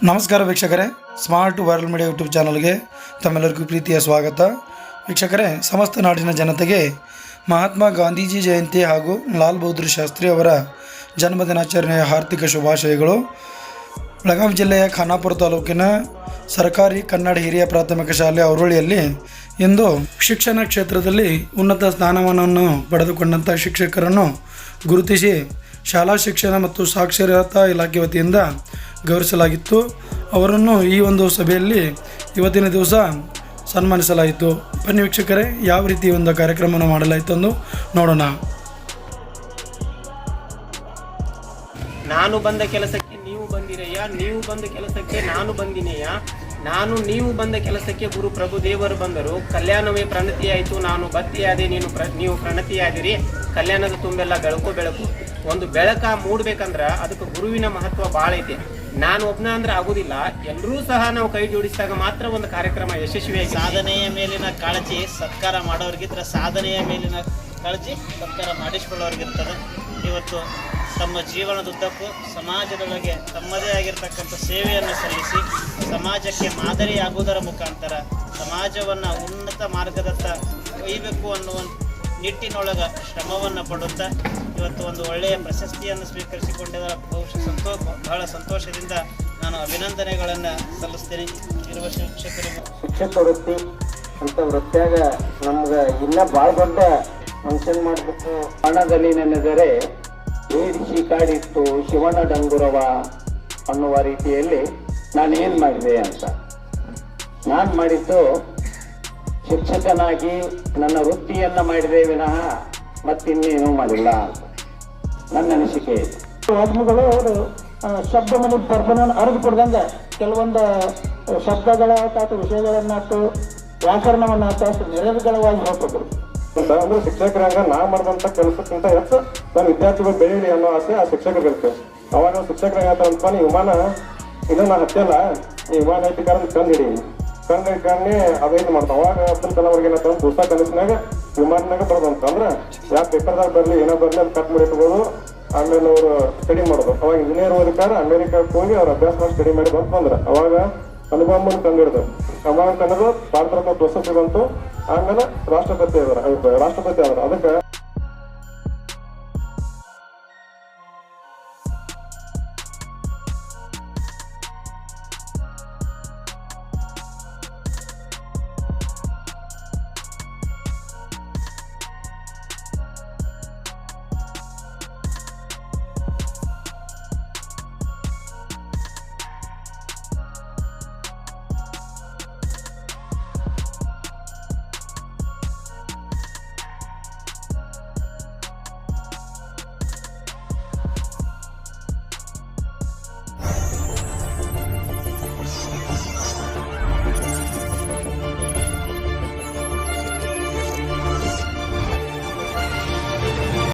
ನಮಸ್ಕಾರ ವೀಕ್ಷಕರೇ, smart world media YouTube ಚಾನಲ್ಗೆ ತಮ್ಮೆಲ್ಲರಿಗೂ ಪ್ರೀತಿಯ ಸ್ವಾಗತ. ವೀಕ್ಷಕರೇ, ಸಮಸ್ತ ನಾಡಿನ ಜನತೆಗೆ ಮಹಾತ್ಮ ಗಾಂಧೀಜಿ ಜಯಂತಿ ಹಾಗೂ ಲಾಲ್ ಬಹದ್ದೂರ್ ಶಾಸ್ತ್ರಿ ಅವರ ಜನ್ಮದಿನಾಚರಣೆಯ ಹಾರ್ದಿಕ ಶುಭಾಶಯಗಳು. ಬೆಳಗಾವಿ ಜಿಲ್ಲೆಯ ಖಾನಾಪುರ ತಾಲೂಕಿನ ಸರ್ಕಾರಿ ಕನ್ನಡ ಹಿರಿಯ ಪ್ರಾಥಮಿಕ ಶಾಲೆ ಔರೋಳಿಯಲ್ಲಿ ಇಂದು ಶಿಕ್ಷಣ ಕ್ಷೇತ್ರದಲ್ಲಿ ಉನ್ನತ ಸ್ಥಾನಮಾನವನ್ನು ಪಡೆದುಕೊಂಡಂಥ ಶಿಕ್ಷಕರನ್ನು ಗುರುತಿಸಿ ಶಾಲಾ ಶಿಕ್ಷಣ ಮತ್ತು ಸಾಕ್ಷರತಾ ಇಲಾಖೆ ವತಿಯಿಂದ ಗೌರವಿಸಲಾಗಿತ್ತು. ಅವರನ್ನು ಈ ಒಂದು ಸಭೆಯಲ್ಲಿ ಇವತ್ತಿನ ದಿವಸ ಸನ್ಮಾನಿಸಲಾಯಿತು. ಬನ್ನಿ ವೀಕ್ಷಕರೇ, ಯಾವ ರೀತಿ ಒಂದು ಕಾರ್ಯಕ್ರಮವನ್ನು ಮಾಡಲಾಯಿತು ಎಂದು ನೋಡೋಣ. ನಾನು ಬಂದ ಕೆಲಸಕ್ಕೆ ನೀವು ಬಂದಿರಯ್ಯ, ನೀವು ಬಂದ ಕೆಲಸಕ್ಕೆ ನಾನು ಬಂದಿನೆಯ, ನಾನು ನೀವು ಬಂದ ಕೆಲಸಕ್ಕೆ ಗುರು ಪ್ರಭು ದೇವರು ಬಂದರು. ಕಲ್ಯಾಣವೇ ಪ್ರಣತಿಯಾಯಿತು, ನಾನು ಬತ್ತಿಯಾದೆ, ನೀವು ಪ್ರಣತಿಯಾದಿರಿ. ಕಲ್ಯಾಣದ ತುಂಬೆಲ್ಲ ಬೆಳಕು ಬೆಳಕು. ಒಂದು ಬೆಳಕ ಮೂಡಬೇಕಂದ್ರೆ ಅದಕ್ಕೆ ಗುರುವಿನ ಮಹತ್ವ ಭಾಳ ಐತೆ. ನಾನು ಒಬ್ಬನ ಅಂದ್ರೆ ಆಗೋದಿಲ್ಲ, ಎಲ್ಲರೂ ಸಹ ನಾವು ಕೈ ಜೋಡಿಸಿದಾಗ ಮಾತ್ರ ಒಂದು ಕಾರ್ಯಕ್ರಮ ಯಶಸ್ವಿಯಾಗಿ. ಸಾಧನೆಯ ಮೇಲಿನ ಕಾಳಜಿ ಸತ್ಕಾರ ಮಾಡೋರಿಗಿದ್ರೆ ಸಾಧನೆಯ ಮೇಲಿನ ಕಾಳಜಿ ಸತ್ಕಾರ ಮಾಡಿಸಿಕೊಳ್ಳೋರಿಗಿರ್ತದೆ. ಇವತ್ತು ತಮ್ಮ ಜೀವನದುದ್ದಕ್ಕೂ ಸಮಾಜದೊಳಗೆ ತಮ್ಮದೇ ಆಗಿರ್ತಕ್ಕಂಥ ಸೇವೆಯನ್ನು ಸಲ್ಲಿಸಿ ಸಮಾಜಕ್ಕೆ ಮಾದರಿಯಾಗುವುದರ ಮುಖಾಂತರ ಸಮಾಜವನ್ನು ಉನ್ನತ ಮಾರ್ಗದತ್ತ ಒಯ್ಯಬೇಕು ಅನ್ನುವ ನಿಟ್ಟಿನೊಳಗೆ ಶ್ರಮವನ್ನು ಪಡುತ್ತಾ ಇವತ್ತು ಒಂದು ಒಳ್ಳೆಯ ಪ್ರಶಸ್ತಿಯನ್ನು ಸ್ವೀಕರಿಸಿಕೊಂಡಿದ್ದರ ಬಹಳ ಸಂತೋಷದಿಂದ ನಾನು ಅಭಿನಂದನೆಗಳನ್ನು ಸಲ್ಲಿಸ್ತೇನೆ. ಇರುವ ಶಿಕ್ಷಕರಿಗೆ ಶಿಕ್ಷಕ ವೃತ್ತಿ ಅಂತ ವೃತ್ತಿಯಾಗ ನಮ್ಗೆ ಇನ್ನೂ ಭಾಳ ದೊಡ್ಡ ಫಂಕ್ಷನ್ ಮಾಡಬೇಕು. ಹಣದಲ್ಲಿ ನೆನೆದರೆ ಏಡಿಸಿ ಕಾಡಿತ್ತು ಶಿವನ ಡಂಗುರವ ಅನ್ನುವ ರೀತಿಯಲ್ಲಿ ನಾನೇನು ಮಾಡಿದೆ ಅಂತ ನಾನು ಮಾಡಿದ್ದು ಶಿಕ್ಷಕನಾಗಿ ನನ್ನ ವೃತ್ತಿಯನ್ನು ಮಾಡಿದೆ ವಿನಃ ಮತ್ತಿನ್ನೇನೂ ಮಾಡಿಲ್ಲ ಅಂತ ನನ್ನ ಅನಿಸಿಕೆ ಇದೆ. ವಾಗ್ಮಿಗಳು ಅವರು ಶಬ್ದ ಮನೆ ಪರ್ಬನನ್ನು ಅರಿದು ಕೊಡ್ದಂಗೆ ಕೆಲವೊಂದು ಶಬ್ದಗಳಾತು ವಿಷಯಗಳನ್ನಾತು ವ್ಯಾಕರಣವನ್ನಾತು ಅಷ್ಟು ನಿರರ್ಗಳವಾಗಿ ಹೇಳ್ಕೊಟ್ರು. ಅಂದ್ರೆ ಶಿಕ್ಷಕರಾಗ ನಾ ಮಾಡಿದಂಥ ಕೆಲಸಕ್ಕಿಂತ ಹೆಚ್ಚು ನನ್ನ ವಿದ್ಯಾರ್ಥಿಗಳು ಬೆಳೀಲಿ ಅನ್ನೋ ಆಸೆ ಆ ಶಿಕ್ಷಕರಿಗೆ. ಅವಾಗ ಶಿಕ್ಷಕರಾಗ ಅನ್ಕೊಂಡು ವಿಮಾನ ಇನ್ನೂ ನಾ ಹತ್ತಲ್ಲ, ಈ ವಿಮಾನ ಐತಿ ಕಾರಣ ಕಂಡು ಹಿಡೀನಿ ಕಂಡು ಅದೇನು ಮಾಡ್ತಾವ. ಅವಾಗ ಅಬ್ದುಲ್ ಕಲಾಂ ಅವ್ರಿಗೆ ಏನಂತ ದೋಸ್ತ ಕನಸಿನಾಗ ವಿಮಾನನಾಗ ಬರೋದಂತ ಅಂದ್ರೆ ಯಾವ ಪೇಪರ್ದಾಗ ಬರಲಿ ಏನೋ ಬರಲಿ ಅಂತ ಕಟ್ ಮಾಡಿ ಇಟ್ಬೋದು. ಆಮೇಲೆ ಅವರು ಸ್ಟಡಿ ಮಾಡೋದು. ಅವಾಗ ಇಂಜಿನಿಯರ್ ಓದಿಕಾರ ಅಮೇರಿಕಕ್ಕೆ ಹೋಗಿ ಅವ್ರು ಅಭ್ಯಾಸ ಮಾಡಿ ಸ್ಟಡಿ ಮಾಡಿ ಬಂದ್ರೆ ಅವಾಗ ಅನುಭವನ ಕಂಡು ಹಿಡಿದು ಅವಾಗ ಕನ್ನಡ ಭಾರತ ರತ್ನ ಪ್ರಶಸ್ತಿ ಬಂತು. ಆಮೇಲೆ ರಾಷ್ಟ್ರಪತಿ ಆದ್ರು. ಅದಕ್ಕೆ